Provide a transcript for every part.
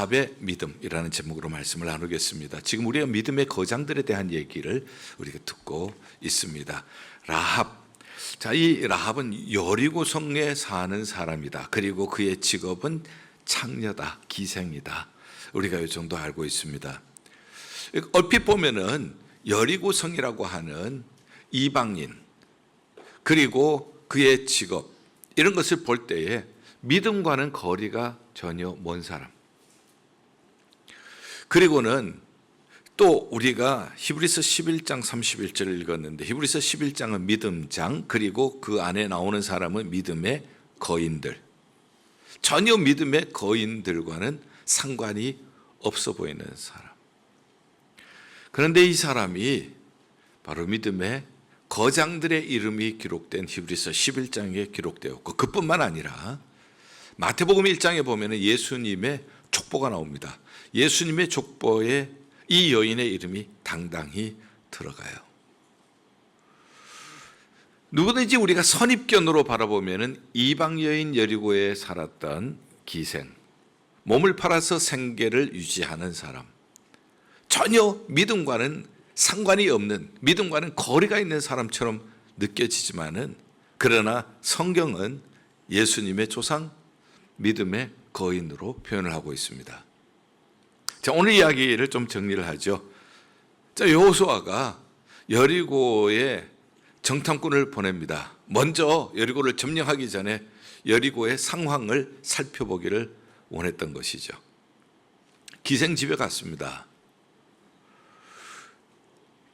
라합의 믿음이라는 제목으로 말씀을 나누겠습니다. 지금 우리가 믿음의 거장들에 대한 얘기를 우리가 듣고 있습니다. 라합. 자, 이 라합은 여리고성에 사는 사람이다. 그리고 그의 직업은 창녀다, 기생이다. 우리가 이 정도 알고 있습니다. 얼핏 보면은 여리고성이라고 하는 이방인, 그리고 그의 직업, 이런 것을 볼 때에 믿음과는 거리가 전혀 먼 사람. 그리고는 또 우리가 히브리서 11장 31절을 읽었는데, 히브리서 11장은 믿음장, 그리고 그 안에 나오는 사람은 믿음의 거인들. 전혀 믿음의 거인들과는 상관이 없어 보이는 사람. 그런데 이 사람이 바로 믿음의 거장들의 이름이 기록된 히브리서 11장에 기록되었고, 그뿐만 아니라 마태복음 1장에 보면 예수님의 족보가 나옵니다. 예수님의 족보에 이 여인의 이름이 당당히 들어가요. 누구든지 우리가 선입견으로 바라보면 이방 여인 여리고에 살았던 기생, 몸을 팔아서 생계를 유지하는 사람, 전혀 믿음과는 상관이 없는, 믿음과는 거리가 있는 사람처럼 느껴지지만은, 그러나 성경은 예수님의 조상, 믿음의 거인으로 표현을 하고 있습니다. 자, 오늘 이야기를 좀 정리를 하죠. 자, 여호수아가 여리고에 정탐꾼을 보냅니다. 먼저 여리고를 점령하기 전에 여리고의 상황을 살펴보기를 원했던 것이죠. 기생 집에 갔습니다.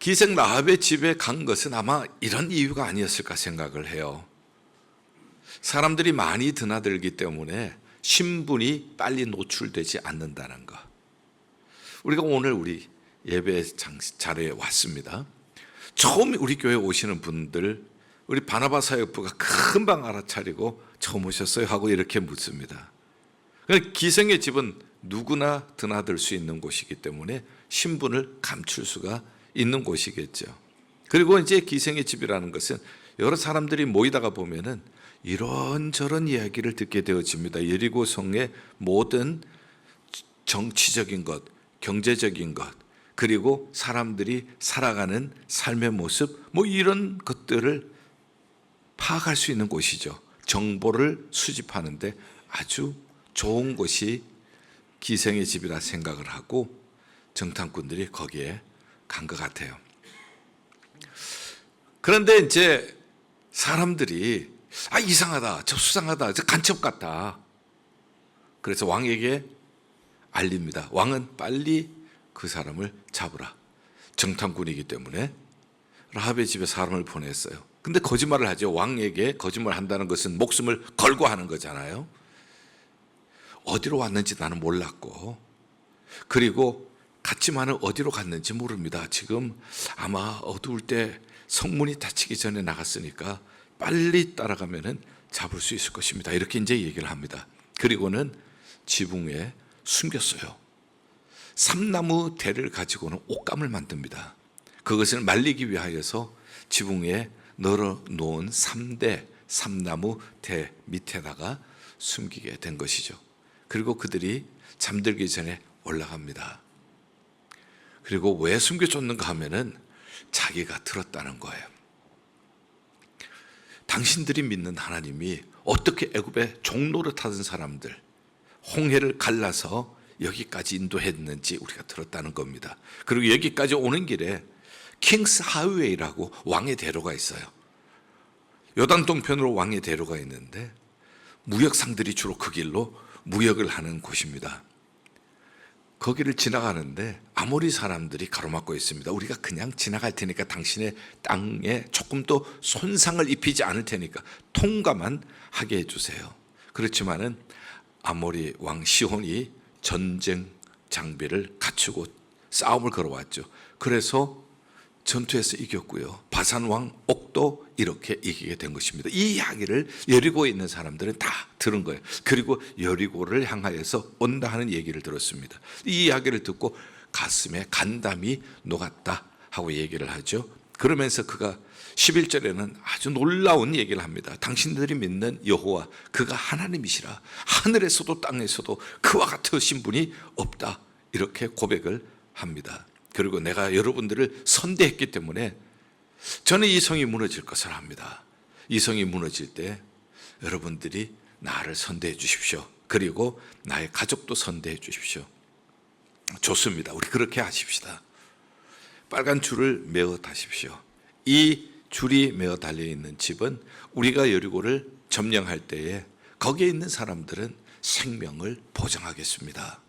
기생 라합의 집에 간 것은 아마 이런 이유가 아니었을까 생각을 해요. 사람들이 많이 드나들기 때문에 신분이 빨리 노출되지 않는다는 것. 우리가 오늘 우리 예배 자리에 왔습니다. 처음 우리 교회 오시는 분들, 우리 바나바 사역부가 금방 알아차리고 처음 오셨어요 하고 이렇게 묻습니다. 기생의 집은 누구나 드나들 수 있는 곳이기 때문에 신분을 감출 수가 있는 곳이겠죠. 그리고 이제 기생의 집이라는 것은 여러 사람들이 모이다가 보면은 이런저런 이야기를 듣게 되어집니다. 여리고 성의 모든 정치적인 것, 경제적인 것, 그리고 사람들이 살아가는 삶의 모습, 이런 것들을 파악할 수 있는 곳이죠. 정보를 수집하는데 아주 좋은 곳이 기생의 집이라 생각을 하고 정탐꾼들이 거기에 간 것 같아요. 그런데 이제 사람들이 이상하다, 저 수상하다, 저 간첩 같다. 그래서 왕에게 알립니다. 왕은 빨리 그 사람을 잡으라. 정탐꾼이기 때문에 라합의 집에 사람을 보냈어요. 근데 거짓말을 하죠. 왕에게 거짓말 한다는 것은 목숨을 걸고 하는 거잖아요. 어디로 왔는지 나는 몰랐고, 그리고 갔지만은 어디로 갔는지 모릅니다. 지금 아마 어두울 때 성문이 닫히기 전에 나갔으니까 빨리 따라가면은 잡을 수 있을 것입니다. 이렇게 이제 얘기를 합니다. 그리고는 지붕에 숨겼어요. 삼나무 대를 가지고는 옷감을 만듭니다. 그것을 말리기 위하여서 지붕에 널어 놓은 3대 삼나무 대 밑에다가 숨기게 된 것이죠. 그리고 그들이 잠들기 전에 올라갑니다. 그리고 왜 숨겨줬는가 하면은 자기가 들었다는 거예요. 당신들이 믿는 하나님이 어떻게 애굽의 종노릇하던 사람들, 홍해를 갈라서 여기까지 인도했는지 우리가 들었다는 겁니다. 그리고 여기까지 오는 길에 킹스 하이웨이라고 왕의 대로가 있어요. 요단 동편으로 왕의 대로가 있는데 무역상들이 주로 그 길로 무역을 하는 곳입니다. 거기를 지나가는데 아모리 사람들이 가로막고 있습니다. 우리가 그냥 지나갈 테니까 당신의 땅에 조금도 손상을 입히지 않을 테니까 통과만 하게 해주세요. 그렇지만은 아모리 왕 시혼이 전쟁 장비를 갖추고 싸움을 걸어왔죠. 그래서 전투에서 이겼고요. 바산 왕 옥도 이렇게 이기게 된 것입니다. 이 이야기를 여리고에 있는 사람들은 다 들은 거예요. 그리고 여리고를 향하여서 온다 하는 얘기를 들었습니다. 이 이야기를 듣고 가슴에 간담이 녹았다 하고 얘기를 하죠. 그러면서 그가 11절에는 아주 놀라운 얘기를 합니다. 당신들이 믿는 여호와 그가 하나님이시라. 하늘에서도 땅에서도 그와 같으신 분이 없다. 이렇게 고백을 합니다. 그리고 내가 여러분들을 선대했기 때문에 저는 이 성이 무너질 것을 압니다. 이 성이 무너질 때 여러분들이 나를 선대해 주십시오. 그리고 나의 가족도 선대해 주십시오. 좋습니다. 우리 그렇게 하십시다. 빨간 줄을 메어 다십시오. 이 줄이 메어 달려있는 집은 우리가 여리고를 점령할 때에 거기에 있는 사람들은 생명을 보장하겠습니다.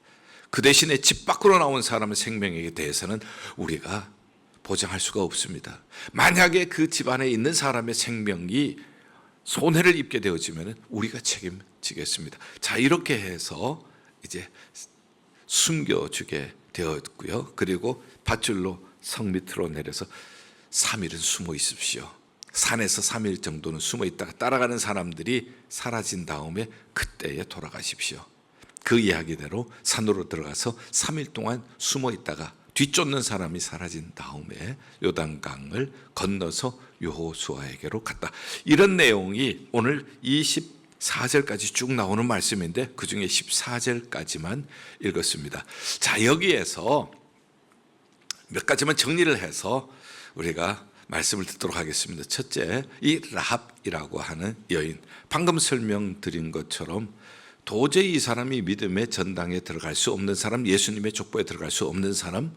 그 대신에 집 밖으로 나온 사람의 생명에 대해서는 우리가 보장할 수가 없습니다. 만약에 그 집 안에 있는 사람의 생명이 손해를 입게 되어지면 우리가 책임지겠습니다. 자, 이렇게 해서 이제 숨겨주게 되었고요. 그리고 밧줄로 성 밑으로 내려서 3일은 숨어 있으십시오. 산에서 3일 정도는 숨어 있다가 따라가는 사람들이 사라진 다음에 그때에 돌아가십시오. 그 이야기대로 산으로 들어가서 3일 동안 숨어 있다가 뒤쫓는 사람이 사라진 다음에 요단강을 건너서 여호수아에게로 갔다. 이런 내용이 오늘 24절까지 쭉 나오는 말씀인데 그중에 14절까지만 읽었습니다. 자, 여기에서 몇 가지만 정리를 해서 우리가 말씀을 듣도록 하겠습니다. 첫째, 이 라합이라고 하는 여인, 방금 설명드린 것처럼 도저히 이 사람이 믿음의 전당에 들어갈 수 없는 사람, 예수님의 족보에 들어갈 수 없는 사람,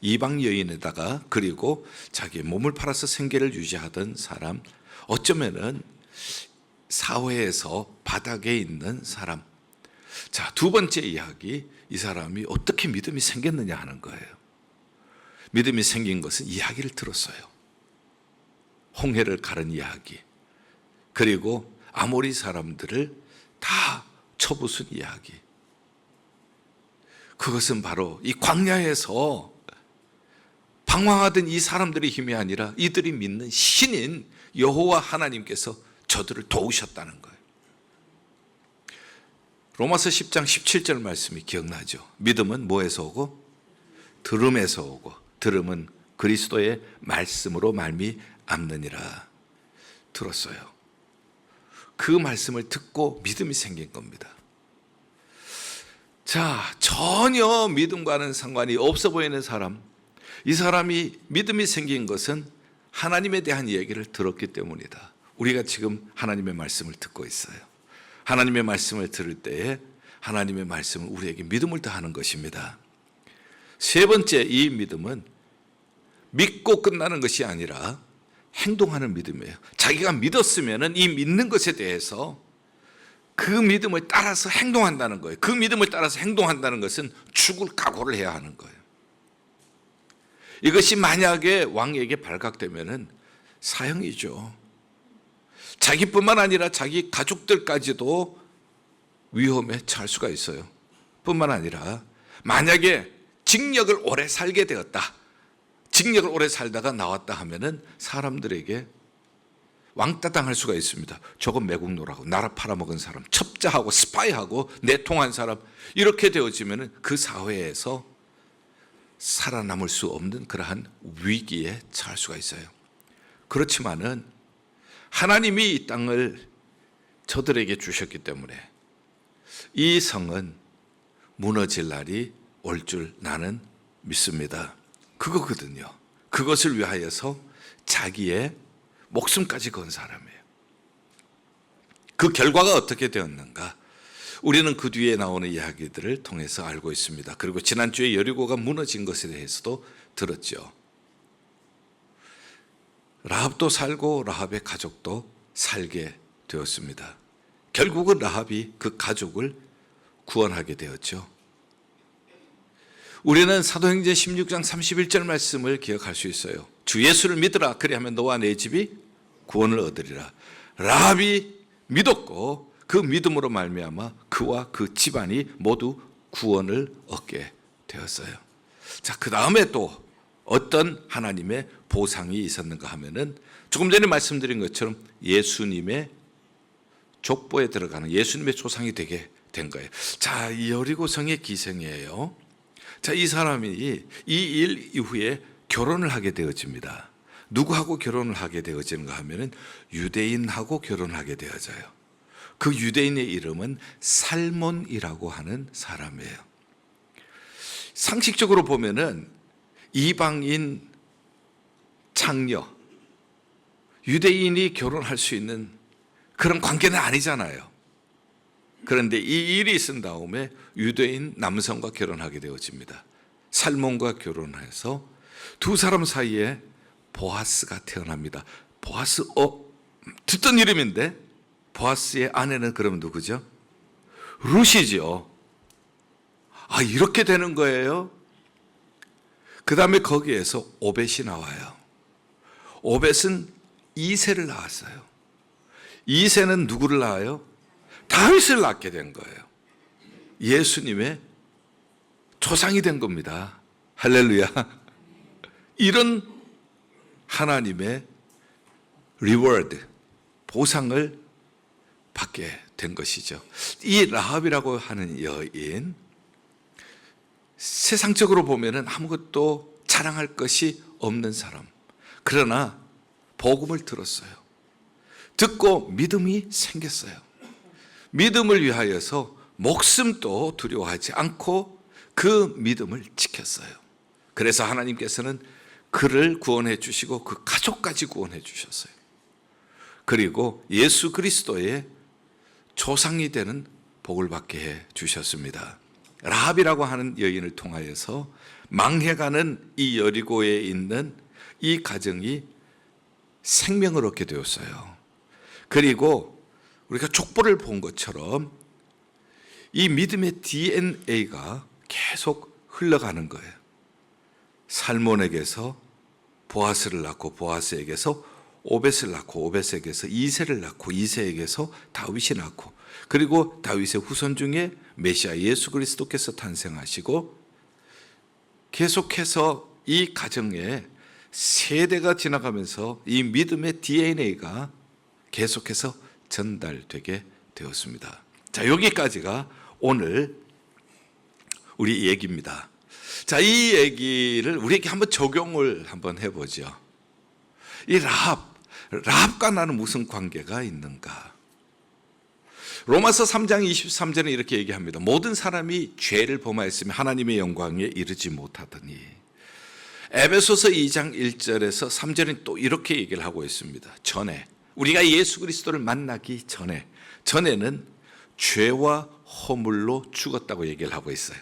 이방 여인에다가 그리고 자기의 몸을 팔아서 생계를 유지하던 사람, 어쩌면은 사회에서 바닥에 있는 사람. 자, 두 번째 이야기, 이 사람이 어떻게 믿음이 생겼느냐 하는 거예요. 믿음이 생긴 것은 이야기를 들었어요. 홍해를 가른 이야기, 그리고 아모리 사람들을 다 쳐부순 이야기. 그것은 바로 이 광야에서 방황하던 이 사람들의 힘이 아니라 이들이 믿는 신인 여호와 하나님께서 저들을 도우셨다는 거예요. 로마서 10장 17절 말씀이 기억나죠? 믿음은 뭐에서 오고? 들음에서 오고, 들음은 그리스도의 말씀으로 말미암느니라. 들었어요. 그 말씀을 듣고 믿음이 생긴 겁니다. 자, 전혀 믿음과는 상관이 없어 보이는 사람, 이 사람이 믿음이 생긴 것은 하나님에 대한 얘기를 들었기 때문이다. 우리가 지금 하나님의 말씀을 듣고 있어요. 하나님의 말씀을 들을 때에 하나님의 말씀은 우리에게 믿음을 더하는 것입니다. 세 번째, 이 믿음은 믿고 끝나는 것이 아니라 행동하는 믿음이에요. 자기가 믿었으면 이 믿는 것에 대해서 그 믿음을 따라서 행동한다는 거예요. 그 믿음을 따라서 행동한다는 것은 죽을 각오를 해야 하는 거예요. 이것이 만약에 왕에게 발각되면 사형이죠. 자기뿐만 아니라 자기 가족들까지도 위험에 처할 수가 있어요. 뿐만 아니라 만약에 징역을 오래 살게 되었다, 징역을 오래 살다가 나왔다 하면은 사람들에게 왕따 당할 수가 있습니다. 저건 매국노라고 나라 팔아먹은 사람, 첩자하고 스파이하고 내통한 사람, 이렇게 되어지면은 그 사회에서 살아남을 수 없는 그러한 위기에 처할 수가 있어요. 그렇지만은 하나님이 이 땅을 저들에게 주셨기 때문에 이 성은 무너질 날이 올 줄 나는 믿습니다. 그거거든요. 그것을 위하여서 자기의 목숨까지 건 사람이에요. 그 결과가 어떻게 되었는가? 우리는 그 뒤에 나오는 이야기들을 통해서 알고 있습니다. 그리고 지난주에 여리고가 무너진 것에 대해서도 들었죠. 라합도 살고 라합의 가족도 살게 되었습니다. 결국은 라합이 그 가족을 구원하게 되었죠. 우리는 사도행전 16장 31절 말씀을 기억할 수 있어요. 주 예수를 믿으라, 그리하면 너와 내 집이 구원을 얻으리라. 라합이 믿었고 그 믿음으로 말미암아 그와 그 집안이 모두 구원을 얻게 되었어요. 자, 그 다음에 또 어떤 하나님의 보상이 있었는가 하면은 조금 전에 말씀드린 것처럼 예수님의 족보에 들어가는 예수님의 조상이 되게 된 거예요. 자, 이 여리고성의 기생이에요. 자, 이 사람이 이 일 이후에 결혼을 하게 되어집니다. 누구하고 결혼을 하게 되어지는가 하면은 유대인하고 결혼하게 되어져요. 그 유대인의 이름은 살몬이라고 하는 사람이에요. 상식적으로 보면은 이방인 창녀, 유대인이 결혼할 수 있는 그런 관계는 아니잖아요. 그런데 이 일이 있은 다음에 유대인 남성과 결혼하게 되어집니다. 살몬과 결혼해서 두 사람 사이에 보아스가 태어납니다. 보아스, 듣던 이름인데 보아스의 아내는 그럼 누구죠? 룻이죠. 이렇게 되는 거예요. 그 다음에 거기에서 오벳이 나와요. 오벳은 이새를 낳았어요. 이새는 누구를 낳아요? 다윗을 낳게 된 거예요. 예수님의 조상이 된 겁니다. 할렐루야. 이런 하나님의 리워드, 보상을 받게 된 것이죠. 이 라합이라고 하는 여인, 세상적으로 보면은 아무것도 자랑할 것이 없는 사람. 그러나 복음을 들었어요. 듣고 믿음이 생겼어요. 믿음을 위하여서 목숨도 두려워하지 않고 그 믿음을 지켰어요. 그래서 하나님께서는 그를 구원해 주시고 그 가족까지 구원해 주셨어요. 그리고 예수 그리스도의 조상이 되는 복을 받게 해 주셨습니다. 라합이라고 하는 여인을 통하여서 망해가는 이 여리고에 있는 이 가정이 생명을 얻게 되었어요. 그리고 우리가 족보를 본 것처럼 이 믿음의 DNA가 계속 흘러가는 거예요. 살몬에게서 보아스를 낳고 보아스에게서 오벳을 낳고 오벳에게서 이새를 낳고 이새에게서 다윗이 낳고 그리고 다윗의 후손 중에 메시아 예수 그리스도께서 탄생하시고 계속해서 이 가정에 세대가 지나가면서 이 믿음의 DNA가 계속해서 전달되게 되었습니다. 자, 여기까지가 오늘 우리 얘기입니다. 자, 이 얘기를 우리에게 한번 적용을 한번 해보죠. 이 라합과 나는 무슨 관계가 있는가? 로마서 3장 23절에 이렇게 얘기합니다. 모든 사람이 죄를 범하였으며 하나님의 영광에 이르지 못하더니. 에베소서 2장 1절에서 3절은 또 이렇게 얘기를 하고 있습니다. 전에 우리가 예수 그리스도를 만나기 전에는 죄와 허물로 죽었다고 얘기를 하고 있어요.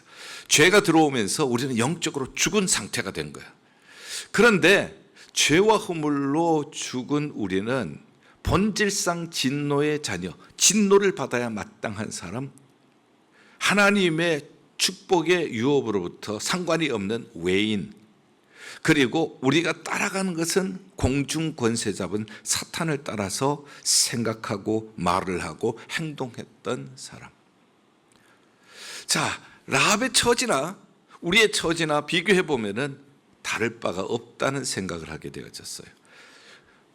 죄가 들어오면서 우리는 영적으로 죽은 상태가 된 거예요. 그런데 죄와 허물로 죽은 우리는 본질상 진노의 자녀, 진노를 받아야 마땅한 사람, 하나님의 축복의 유업으로부터 상관이 없는 외인, 그리고 우리가 따라가는 것은 공중 권세 잡은 사탄을 따라서 생각하고 말을 하고 행동했던 사람. 자, 라합의 처지나 우리의 처지나 비교해 보면은 다를 바가 없다는 생각을 하게 되어졌어요.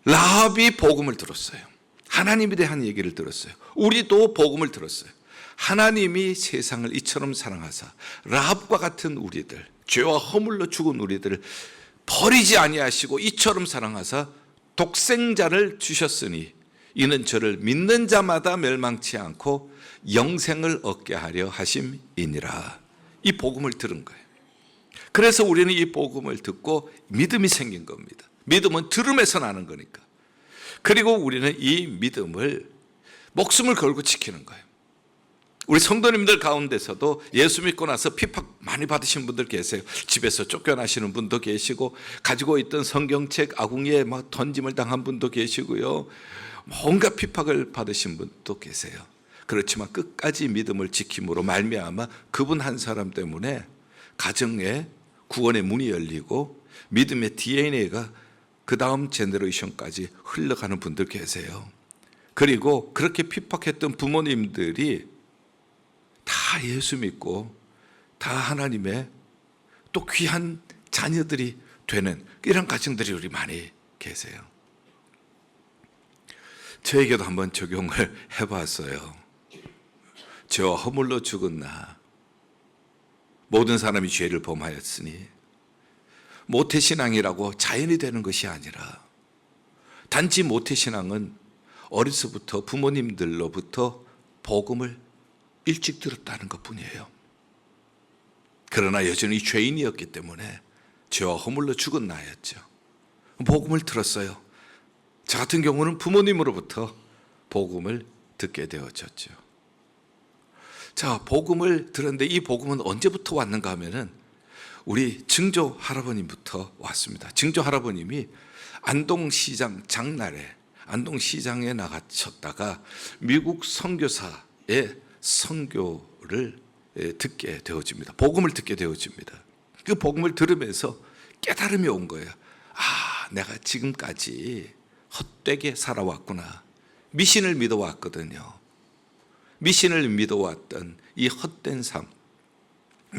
라합이 복음을 들었어요. 하나님에 대한 얘기를 들었어요. 우리도 복음을 들었어요. 하나님이 세상을 이처럼 사랑하사 라합과 같은 우리들, 죄와 허물로 죽은 우리들을 버리지 아니하시고 이처럼 사랑하사 독생자를 주셨으니 이는 저를 믿는 자마다 멸망치 않고 영생을 얻게 하려 하심이니라. 이 복음을 들은 거예요. 그래서 우리는 이 복음을 듣고 믿음이 생긴 겁니다. 믿음은 들음에서 나는 거니까. 그리고 우리는 이 믿음을 목숨을 걸고 지키는 거예요. 우리 성도님들 가운데서도 예수 믿고 나서 핍박 많이 받으신 분들 계세요. 집에서 쫓겨나시는 분도 계시고 가지고 있던 성경책 아궁이에 막 던짐을 당한 분도 계시고요. 온갖 핍박을 받으신 분도 계세요. 그렇지만 끝까지 믿음을 지킴으로 말미암아 그분 한 사람 때문에 가정에 구원의 문이 열리고 믿음의 DNA가 그 다음 제너레이션까지 흘러가는 분들 계세요. 그리고 그렇게 핍박했던 부모님들이 다 예수 믿고 다 하나님의 또 귀한 자녀들이 되는 이런 가정들이 우리 많이 계세요. 저에게도 한번 적용을 해봤어요. 죄와 허물로 죽은 나, 모든 사람이 죄를 범하였으니 모태신앙이라고 자연이 되는 것이 아니라 단지 모태신앙은 어려서부터 부모님들로부터 복음을 일찍 들었다는 것뿐이에요. 그러나 여전히 죄인이었기 때문에 죄와 허물로 죽은 나였죠. 복음을 들었어요. 저 같은 경우는 부모님으로부터 복음을 듣게 되어졌죠. 자, 복음을 들었는데 이 복음은 언제부터 왔는가 하면은 우리 증조 할아버님부터 왔습니다. 증조 할아버님이 안동시장 장날에 안동시장에 나가셨다가 미국 선교사의 선교를 듣게 되어집니다. 복음을 듣게 되어집니다. 그 복음을 들으면서 깨달음이 온 거예요. 아, 내가 지금까지 헛되게 살아왔구나. 미신을 믿어왔거든요. 미신을 믿어왔던 이 헛된 삶,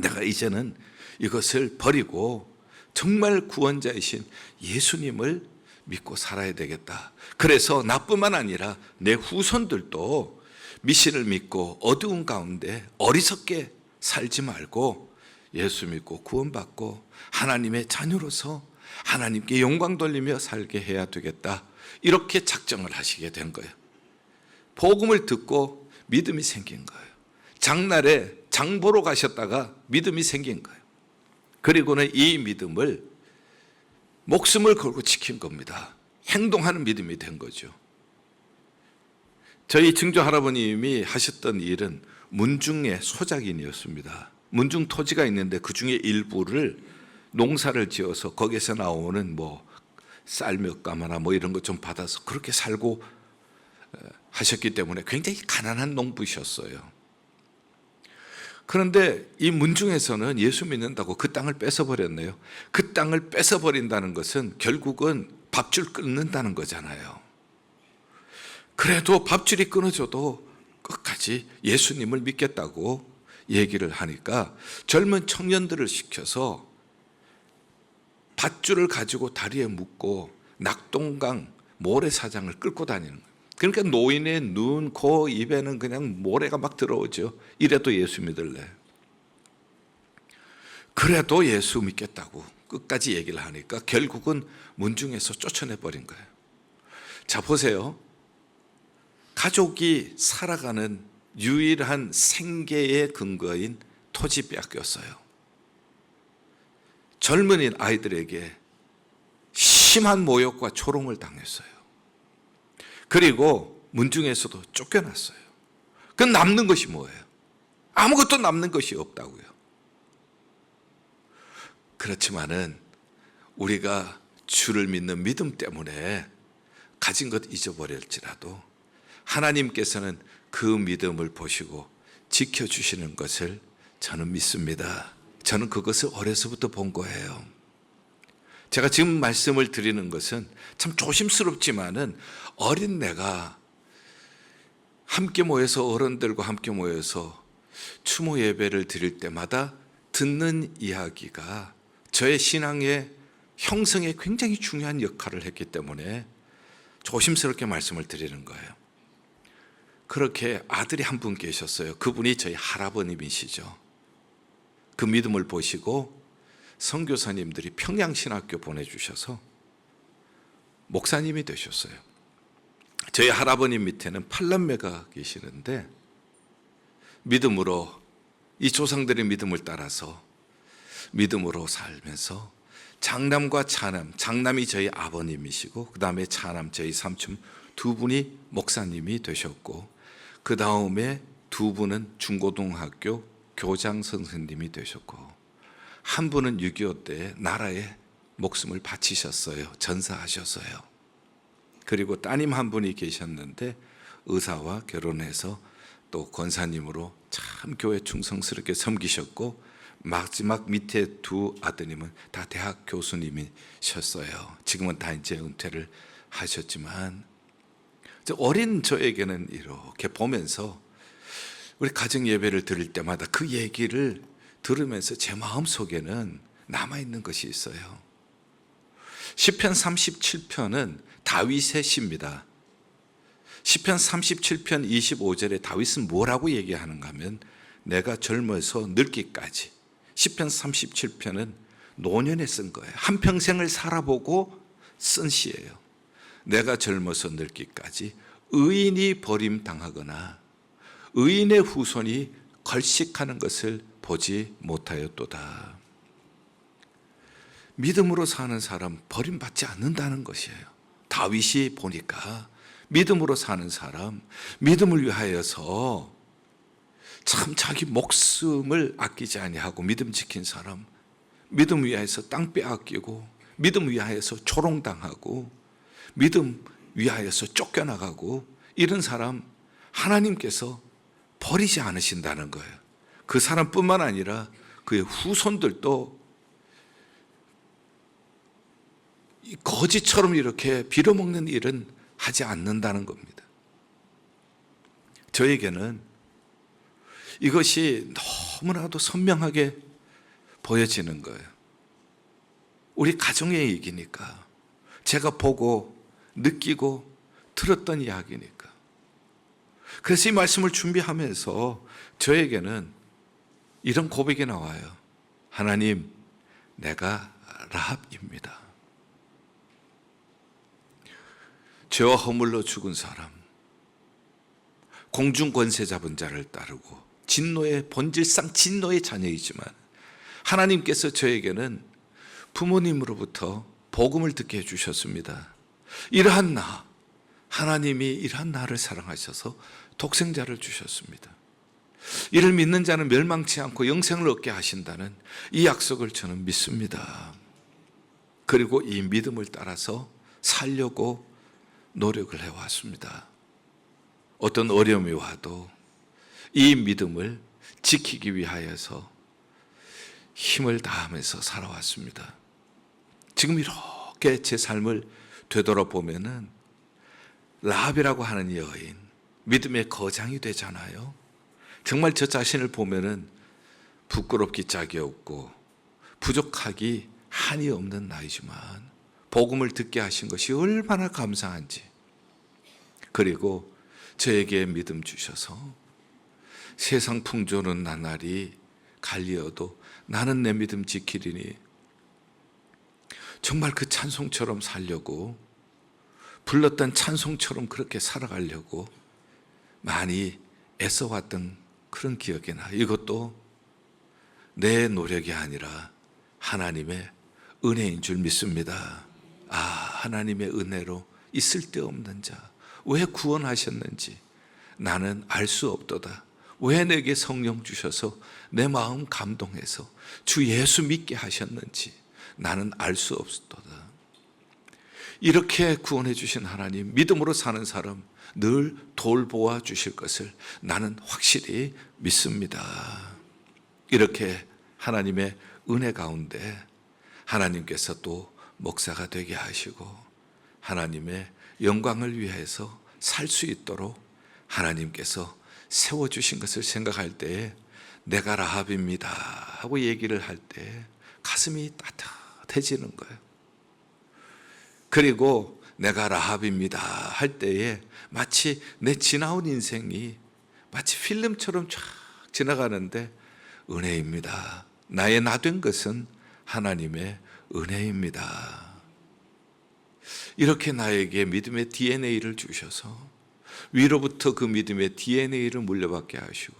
내가 이제는 이것을 버리고 정말 구원자이신 예수님을 믿고 살아야 되겠다. 그래서 나뿐만 아니라 내 후손들도 미신을 믿고 어두운 가운데 어리석게 살지 말고 예수 믿고 구원받고 하나님의 자녀로서 하나님께 영광 돌리며 살게 해야 되겠다. 이렇게 작정을 하시게 된 거예요. 복음을 듣고 믿음이 생긴 거예요. 장날에 장 보러 가셨다가 믿음이 생긴 거예요. 그리고는 이 믿음을 목숨을 걸고 지킨 겁니다. 행동하는 믿음이 된 거죠. 저희 증조 할아버님이 하셨던 일은 문중의 소작인이었습니다. 문중 토지가 있는데 그 중에 일부를 농사를 지어서 거기에서 나오는 쌀 몇 가마나 이런 것 좀 받아서 그렇게 살고 하셨기 때문에 굉장히 가난한 농부셨어요. 그런데 이 문중에서는 예수 믿는다고 그 땅을 뺏어버렸네요. 그 땅을 뺏어버린다는 것은 결국은 밥줄 끊는다는 거잖아요. 그래도 밥줄이 끊어져도 끝까지 예수님을 믿겠다고 얘기를 하니까 젊은 청년들을 시켜서 밧줄을 가지고 다리에 묶고 낙동강 모래사장을 끌고 다니는 거예요. 그러니까 노인의 눈, 코, 입에는 그냥 모래가 막 들어오죠. 이래도 예수 믿을래. 그래도 예수 믿겠다고 끝까지 얘기를 하니까 결국은 문중에서 쫓아내버린 거예요. 자, 보세요. 가족이 살아가는 유일한 생계의 근거인 토지 빼앗겼어요. 젊은이 아이들에게 심한 모욕과 조롱을 당했어요. 그리고 문중에서도 쫓겨났어요. 그 남는 것이 뭐예요? 아무것도 남는 것이 없다고요. 그렇지만은 우리가 주를 믿는 믿음 때문에 가진 것 잊어버릴지라도 하나님께서는 그 믿음을 보시고 지켜주시는 것을 저는 믿습니다. 저는 그것을 어려서부터 본 거예요. 제가 지금 말씀을 드리는 것은 참 조심스럽지만은 어린 내가 함께 모여서 어른들과 함께 모여서 추모 예배를 드릴 때마다 듣는 이야기가 저의 신앙의 형성에 굉장히 중요한 역할을 했기 때문에 조심스럽게 말씀을 드리는 거예요. 그렇게 아들이 한 분 계셨어요. 그분이 저희 할아버님이시죠. 그 믿음을 보시고 선교사님들이 평양신학교 보내주셔서 목사님이 되셨어요. 저희 할아버님 밑에는 8남매가 계시는데 믿음으로 이 조상들의 믿음을 따라서 믿음으로 살면서 장남과 차남, 장남이 저희 아버님이시고 그 다음에 차남 저희 삼촌 두 분이 목사님이 되셨고 그 다음에 두 분은 중고등학교 교장 선생님이 되셨고 한 분은 6.25 때 나라에 목숨을 바치셨어요. 전사하셨어요. 그리고 따님 한 분이 계셨는데 의사와 결혼해서 또 권사님으로 참 교회 충성스럽게 섬기셨고 마지막 밑에 두 아드님은 다 대학 교수님이셨어요. 지금은 다 이제 은퇴를 하셨지만 어린 저에게는 이렇게 보면서 우리 가정 예배를 드릴 때마다 그 얘기를 들으면서 제 마음속에는 남아있는 것이 있어요. 시편 37편은 다윗의 시입니다. 시편 37편 25절에 다윗은 뭐라고 얘기하는가 하면 내가 젊어서 늙기까지 시편 37편은 노년에 쓴 거예요. 한평생을 살아보고 쓴 시예요. 내가 젊어서 늙기까지 의인이 버림당하거나 의인의 후손이 걸식하는 것을 보지 못하였도다. 믿음으로 사는 사람 버림받지 않는다는 것이에요. 다윗이 보니까 믿음으로 사는 사람, 믿음을 위하여서 참 자기 목숨을 아끼지 아니하고 믿음 지킨 사람, 믿음 위하여서 땅 빼앗기고 믿음 위하여서 조롱당하고 믿음 위하여서 쫓겨나가고 이런 사람 하나님께서 버리지 않으신다는 거예요. 그 사람뿐만 아니라 그의 후손들도 거지처럼 이렇게 빌어먹는 일은 하지 않는다는 겁니다. 저에게는 이것이 너무나도 선명하게 보여지는 거예요. 우리 가정의 얘기니까, 제가 보고 느끼고 들었던 이야기니까. 그래서 이 말씀을 준비하면서 저에게는 이런 고백이 나와요. 하나님, 내가 라합입니다. 죄와 허물로 죽은 사람, 공중 권세 잡은 자를 따르고 진노의 본질상 진노의 자녀이지만 하나님께서 저에게는 부모님으로부터 복음을 듣게 해주셨습니다. 이러한 나, 하나님이 이러한 나를 사랑하셔서 독생자를 주셨습니다. 이를 믿는 자는 멸망치 않고 영생을 얻게 하신다는 이 약속을 저는 믿습니다. 그리고 이 믿음을 따라서 살려고 노력을 해왔습니다. 어떤 어려움이 와도 이 믿음을 지키기 위하여서 힘을 다하면서 살아왔습니다. 지금 이렇게 제 삶을 되돌아보면은 라합이라고 하는 여인, 믿음의 거장이 되잖아요. 정말 저 자신을 보면은 부끄럽기 짝이 없고 부족하기 한이 없는 나이지만 복음을 듣게 하신 것이 얼마나 감사한지, 그리고 저에게 믿음 주셔서 세상 풍조는 나날이 갈리어도 나는 내 믿음 지키리니 정말 그 찬송처럼 살려고, 불렀던 찬송처럼 그렇게 살아가려고 많이 애써왔던 그런 기억이 나요. 이것도 내 노력이 아니라 하나님의 은혜인 줄 믿습니다. 아, 하나님의 은혜로 이 쓸데없는 자, 왜 구원하셨는지 나는 알 수 없도다. 왜 내게 성령 주셔서 내 마음 감동해서 주 예수 믿게 하셨는지 나는 알 수 없도다. 이렇게 구원해 주신 하나님, 믿음으로 사는 사람 늘 돌보아 주실 것을 나는 확실히 믿습니다. 이렇게 하나님의 은혜 가운데 하나님께서 또 목사가 되게 하시고 하나님의 영광을 위해서 살 수 있도록 하나님께서 세워주신 것을 생각할 때에 내가 라합입니다 하고 얘기를 할 때 가슴이 따뜻해지는 거예요. 그리고 내가 라합입니다 할 때에 마치 내 지나온 인생이 마치 필름처럼 쫙 지나가는데 은혜입니다. 나의 나 된 것은 하나님의 은혜입니다. 이렇게 나에게 믿음의 DNA를 주셔서 위로부터 그 믿음의 DNA를 물려받게 하시고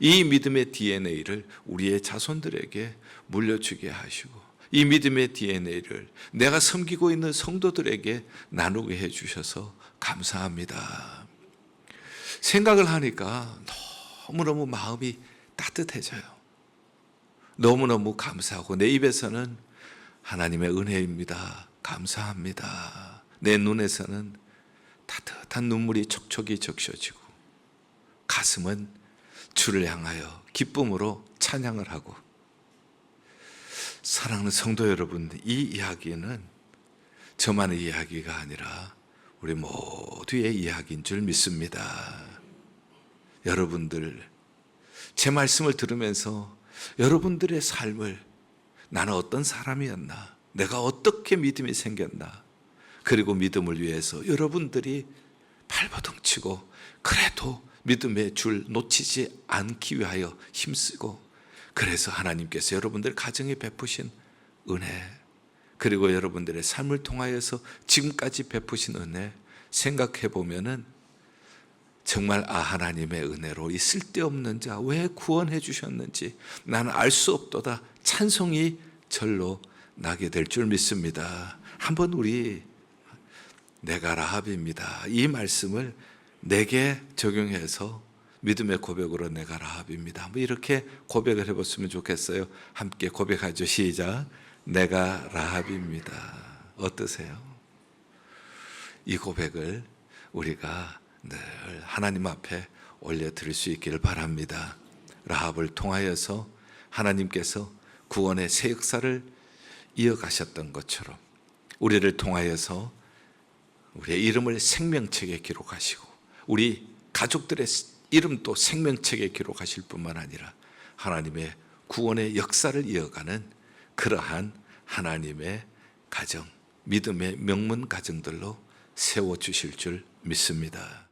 이 믿음의 DNA를 우리의 자손들에게 물려주게 하시고 이 믿음의 DNA를 내가 섬기고 있는 성도들에게 나누게 해주셔서 감사합니다. 생각을 하니까 너무너무 마음이 따뜻해져요. 너무너무 감사하고 내 입에서는 하나님의 은혜입니다, 감사합니다, 내 눈에서는 따뜻한 눈물이 촉촉이 적셔지고 가슴은 주를 향하여 기쁨으로 찬양을 하고. 사랑하는 성도 여러분, 이 이야기는 저만의 이야기가 아니라 우리 모두의 이야기인 줄 믿습니다. 여러분들, 제 말씀을 들으면서 여러분들의 삶을, 나는 어떤 사람이었나, 내가 어떻게 믿음이 생겼나, 그리고 믿음을 위해서 여러분들이 발버둥 치고 그래도 믿음의 줄 놓치지 않기 위하여 힘쓰고, 그래서 하나님께서 여러분들 가정에 베푸신 은혜, 그리고 여러분들의 삶을 통하여서 지금까지 베푸신 은혜 생각해 보면은 정말 하나님의 은혜로 이 쓸데없는 자 왜 구원해 주셨는지 나는 알 수 없도다 찬송이 절로 나게 될 줄 믿습니다. 한번 우리 내가 라합입니다. 이 말씀을 내게 적용해서 믿음의 고백으로 내가 라합입니다. 뭐 이렇게 고백을 해봤으면 좋겠어요. 함께 고백하죠. 시작. 내가 라합입니다. 어떠세요? 이 고백을 우리가 늘 하나님 앞에 올려드릴 수 있기를 바랍니다. 라합을 통하여서 하나님께서 구원의 새 역사를 이어가셨던 것처럼 우리를 통하여서 우리의 이름을 생명책에 기록하시고 우리 가족들의 이름도 생명책에 기록하실 뿐만 아니라 하나님의 구원의 역사를 이어가는 그러한 하나님의 가정, 믿음의 명문 가정들로 세워주실 줄 믿습니다.